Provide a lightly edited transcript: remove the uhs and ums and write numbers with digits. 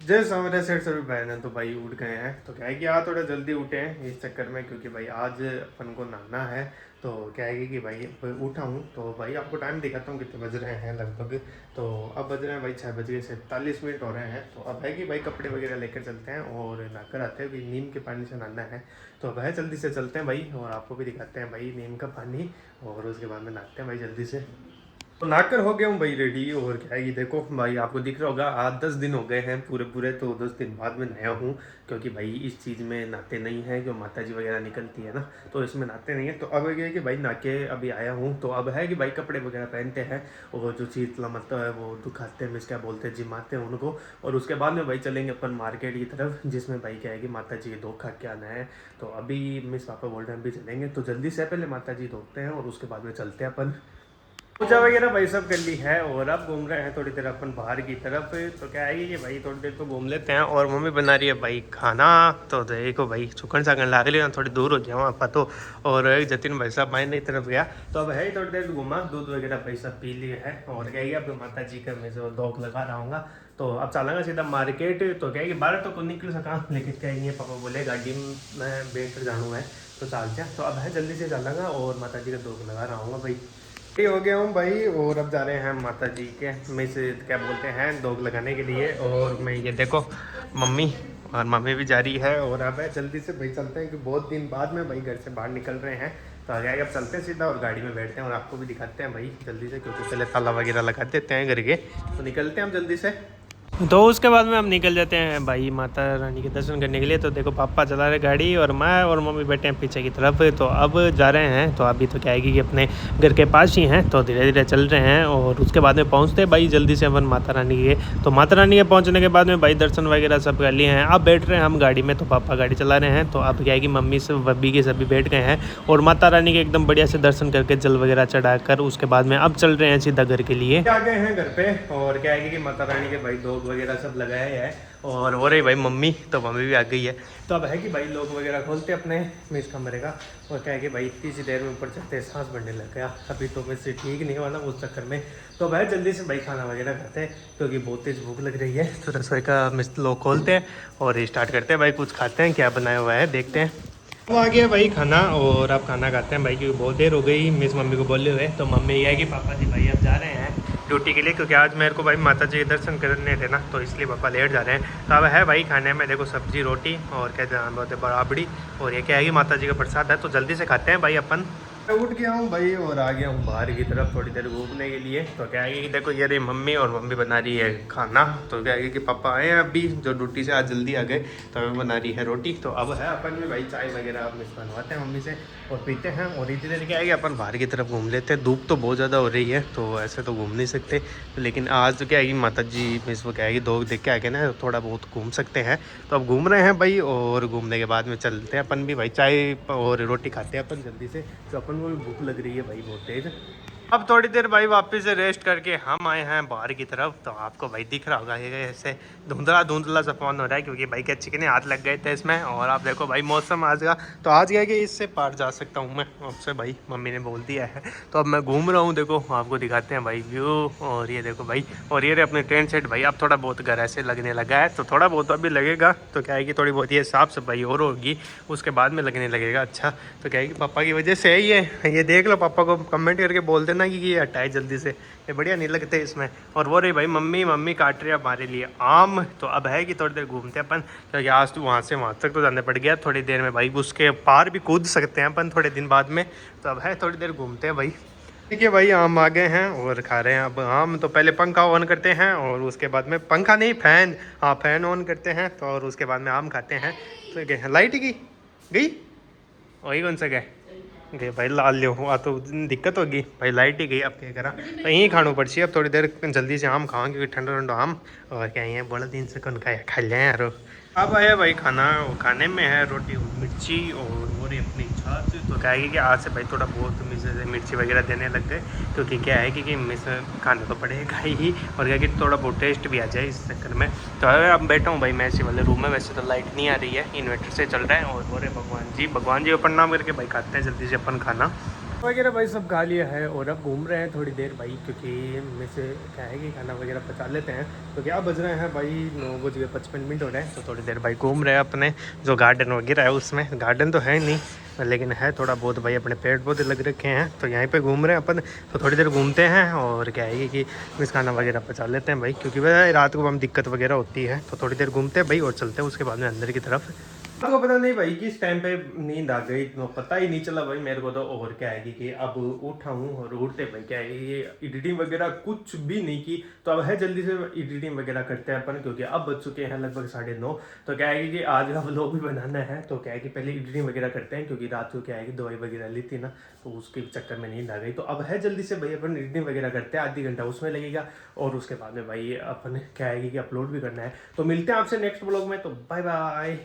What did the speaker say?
जय सवेरे सेठ सभी बहन तो भाई उठ गए हैं। तो क्या है कि आज थोड़ा जल्दी उठे हैं इस चक्कर में, क्योंकि भाई आज अपन को नहाना है। तो क्या है कि भाई उठा हूँ तो भाई आपको टाइम दिखाता हूँ कितने बज रहे हैं लगभग। तो अब बज रहे हैं भाई 6 बज के 47 मिनट हो रहे हैं। तो अब है कि भाई कपड़े वगैरह लेकर चलते हैं और नहाकर आते हैं। अभी नीम के पानी से नहाना है तो अब है जल्दी से चलते हैं भाई, और आपको भी दिखाते हैं भाई नीम का पानी, और उसके बाद में नहाते हैं भाई जल्दी से। तो नहाकर हो गया हूँ भाई रेडी। और क्या है कि देखो भाई आपको दिख रहा होगा आज 10 दिन हो गए हैं पूरे पूरे। तो 10 दिन बाद में नहाया हूँ, क्योंकि भाई इस चीज़ में नहाते नहीं हैं, जो माता जी वगैरह निकलती है ना, तो इसमें नहाते नहीं है। तो अब ये है कि भाई नहा के अभी आया हूँ। तो अब है कि भाई कपड़े वगैरह पहनते हैं, और जो शीतला माता है वो दुखाते हैं, क्या बोलते हैं, जिमाते हैं उनको। और उसके बाद में भाई चलेंगे अपन मार्केट की तरफ, जिसमें भाई क्या है कि माता जी के धोखा क्या आना है। तो अभी मिस पापा बोल रहे हैं अभी चलेंगे, तो जल्दी से पहले माता जी धोते हैं और उसके बाद में चलते हैं अपन। पूजा वगैरह भाई सब कर ली है, और अब घूम रहे हैं थोड़ी देर अपन बाहर की तरफ। तो क्या है कि भाई थोड़ी देर तो घूम लेते हैं। और मम्मी बना रही है भाई खाना। तो देखो भाई चुकन साकन ला रही है, थोड़ी दूर हो जाए वहाँ पर तो। और जतिन भाई साहब मायने की तरफ गया। तो अब है ही थोड़ी देर घूमा, दूध वगैरह भाई सब पी लिए है। और क्या है अब माता जी का मैं जो दौक लगा रहा हूँ, तो अब चलेंगे सीधा मार्केट। तो क्या है कि बाहर तो निकल सका, लेकिन क्या है पापा बोले गाड़ी में बैठ कर जाना है तो चल जाए। तो अब है जल्दी से चलेंगे और माता जी का दौक लगा रहा हूँ भाई। हो गया हूँ भाई, और अब जा रहे हैं माता जी के में से क्या बोलते हैं दौग लगाने के लिए। और मैं ये देखो मम्मी भी जा रही है। और अब है जल्दी से भाई चलते हैं, कि बहुत दिन बाद में भाई घर से बाहर निकल रहे हैं। तो आगे आगे अब चलते हैं सीधा और गाड़ी में बैठते हैं, और आपको भी दिखाते हैं भाई जल्दी से, क्योंकि पहले ताला वगैरह लगा देते हैं घर के। तो निकलते हैं हम जल्दी से। तो उसके बाद में हम निकल जाते हैं भाई माता रानी के दर्शन करने के लिए। तो देखो पापा चला रहे गाड़ी, और मैं और मम्मी बैठे हैं पीछे की तरफ। तो अब जा रहे हैं। तो अभी तो क्या है कि अपने घर के पास ही हैं, तो धीरे धीरे चल रहे हैं। और उसके बाद में पहुंचते हैं भाई जल्दी से अपन माता रानी के। तो माता रानी के पहुंचने के बाद में भाई दर्शन वगैरह सब कर लिए हैं। अब बैठ रहे हैं हम गाड़ी में, तो पापा गाड़ी चला रहे हैं। तो अब क्या है कि मम्मी से बब्बी के सभी बैठ गए हैं, और माता रानी के एकदम बढ़िया से दर्शन करके जल वगैरह चढ़ाकर उसके बाद में अब चल रहे हैं सीधा घर के लिए। आ गए हैं घर पे, और क्या है कि माता रानी के भाई दौग वगैरह सब लगाए है। और हो रही भाई मम्मी, तो मम्मी भी आ गई है। तो अब है कि भाई लोग वगैरह खोलते अपने मिस कमरे का। और क्या है कि भाई इतनी सी देर में ऊपर चढ़ते सांस बढ़ने लग गया, अभी तो वैसे ठीक नहीं हुआ ना उस चक्कर में। तो अब है जल्दी से भाई खाना वगैरह खाते हैं, क्योंकि बहुत तेज़ भूख लग रही है। तो रसोई का मिस लोग खोलते हैं और स्टार्ट करते हैं भाई, कुछ खाते हैं, क्या बनाया हुआ है देखते हैं। अब आ गया भाई खाना, और अब खाना खाते हैं भाई, क्योंकि बहुत देर हो गई मिस मम्मी को बोले हुए। तो मम्मी ये है कि पापा जी भाई अब जा रहे हैं ड्यूटी के लिए, क्योंकि आज मेरे को भाई माता जी के दर्शन करने थे ना, तो इसलिए पापा लेट जा रहे हैं। तो अब है भाई खाने में देखो सब्जी रोटी और क्या नाम बोलते हैं बराबड़ी, और ये क्या है कि माता जी का प्रसाद है। तो जल्दी से खाते हैं भाई अपन। मैं उठ गया हूँ भाई, और आ गया हूँ बाहर की तरफ थोड़ी देर घूमने के लिए। तो क्या है कि देखो ये रही मम्मी, और मम्मी बना रही है खाना। तो क्या है कि पापा आए हैं अभी जो ड्यूटी से आज जल्दी आ गए, तो मम्मी बना रही है रोटी। तो अब है अपन में भाई चाय वगैरह अब मिस बनवाते हैं मम्मी से और पीते हैं। और इतनी देर क्या है कि अपन बाहर की तरफ घूम लेते हैं, धूप तो बहुत ज़्यादा हो रही है तो ऐसे तो घूम नहीं सकते। लेकिन आज तो क्या है कि माता जी मिस वो क्या है कि दो देख के आके ना थोड़ा बहुत घूम सकते हैं। तो अब घूम रहे हैं भाई, और घूमने के बाद में चलते हैं अपन भी भाई, चाय और रोटी खाते हैं अपन जल्दी से। तो अपन को भी भूख लग रही है भाई बहुत तेज़। अब थोड़ी देर भाई वापस से रेस्ट करके हम आए हैं बाहर की तरफ। तो आपको भाई दिख रहा होगा ये ऐसे धुंधला धुंधला सा फोन हो रहा है, क्योंकि भाई क्या चिकने हाथ लग गए थे इसमें। और आप देखो भाई मौसम आज का, तो आज क्या है कि इससे पार जा सकता हूँ मैं आपसे भाई, मम्मी ने बोल दिया है। तो अब मैं घूम रहा हूँ, देखो आपको दिखाते हैं भाई व्यू। और ये देखो भाई, और ये अपने टेंट सेट भाई, अब थोड़ा बहुत घर ऐसे लगने लगा है। तो थोड़ा बहुत अभी लगेगा, तो क्या है कि थोड़ी बहुत ये साफ़ सफाई और होगी, उसके बाद में लगने लगेगा अच्छा। तो क्या है कि पापा की वजह से ही है ये देख लो, पापा को कमेंट करके बोल देना कि ये हटाए जल्दी से, ये बढ़िया नहीं लगते इसमें। और वो रही भाई मम्मी काट रही है हमारे लिए आम। तो अब है कि थोड़ी देर घूमते हैं अपन, क्योंकि आज तो वहाँ से वहाँ तक तो जाने पड़ गया थोड़ी देर में भाई, उसके पार भी कूद सकते हैं अपन थोड़े दिन बाद में। तो अब है थोड़ी देर घूमते हैं भाई। ठीक है भाई, आम आ गए हैं और खा रहे हैं अब आम। तो पहले पंखा ऑन करते हैं, और उसके बाद में पंखा नहीं फैन, हाँ फैन ऑन करते हैं। तो और उसके बाद में आम खाते हैं। तो क्या लाइट गई वही कौन सा गए भाई लाल लियो हुआ, तो दिक्कत होगी भाई, लाइट ही गई। अब क्या करा, तो यहीं खाना पड़ची अब थोड़ी देर जल्दी से आम खाओ, क्योंकि ठंडा ठंडा आम। और क्या है बड़ा दिन से कौन खाया खा लिया यार। अब आया भाई खाना, खाने में है रोटी और मिर्ची और वो रही अपनी छाछ। तो क्या है कि आज से भाई थोड़ा बहुत मिर्ची वगैरह देने लग गए, क्योंकि क्या है कि मिस खाना तो पड़ेगा ही, और क्या कि थोड़ा बहुत टेस्ट भी आ जाए इस चक्कर में। तो अब बैठा हूँ भाई मैं इसी वाले रूम में, वैसे तो लाइट नहीं आ रही है, इन्वर्टर से चल रहा है। और बोरे भगवान जी को प्रणाम करके भाई खाते हैं जल्दी से अपन खाना। वगैरह भाई सब खा लिया है और अब घूम रहे हैं थोड़ी देर भाई, क्योंकि में से क्या है कि खाना वगैरह पचा लेते हैं। तो क्या बज रहे हैं भाई, 9:55 हो रहे हैं। तो थोड़ी देर भाई घूम रहे हैं अपने जो गार्डन वगैरह है उसमें। गार्डन तो है नहीं लेकिन है थोड़ा बहुत भाई, अपने पेड़ पौधे लग रखे हैं तो यहीं पे घूम रहे हैं अपन। तो थोड़ी देर घूमते हैं और क्या है कि मिस खाना वगैरह पचा लेते हैं भाई, क्योंकि भाई रात को हम दिक्कत वगैरह होती है। तो थोड़ी देर घूमते हैं भाई और चलते हैं उसके बाद में अंदर की तरफ। आपको पता नहीं भाई किस टाइम पे नींद आ गई, तो पता ही नहीं चला भाई मेरे को तो। और क्या है कि अब उठा हूँ और उठते भाई क्या है ये एडिटिंग वगैरह कुछ भी नहीं की। तो अब है जल्दी से एडिटिंग वगैरह करते हैं अपन, क्योंकि अब बज चुके हैं लगभग 9:30। तो क्या है कि आज का व्लॉग भी बनाना है। तो क्या है कि पहले एडिटिंग वगैरह करते हैं, क्योंकि रात को क्या है कि दवाई वगैरह ली थी ना, तो उसके चक्कर में नींद आ गई। तो अब है जल्दी से भाई अपन एडिटिंग वगैरह करते हैं, आधी घंटा उसमें लगेगा। और उसके बाद में भाई अपन क्या है कि अपलोड भी करना है। तो मिलते हैं आपसे नेक्स्ट व्लॉग में, तो बाय बाय।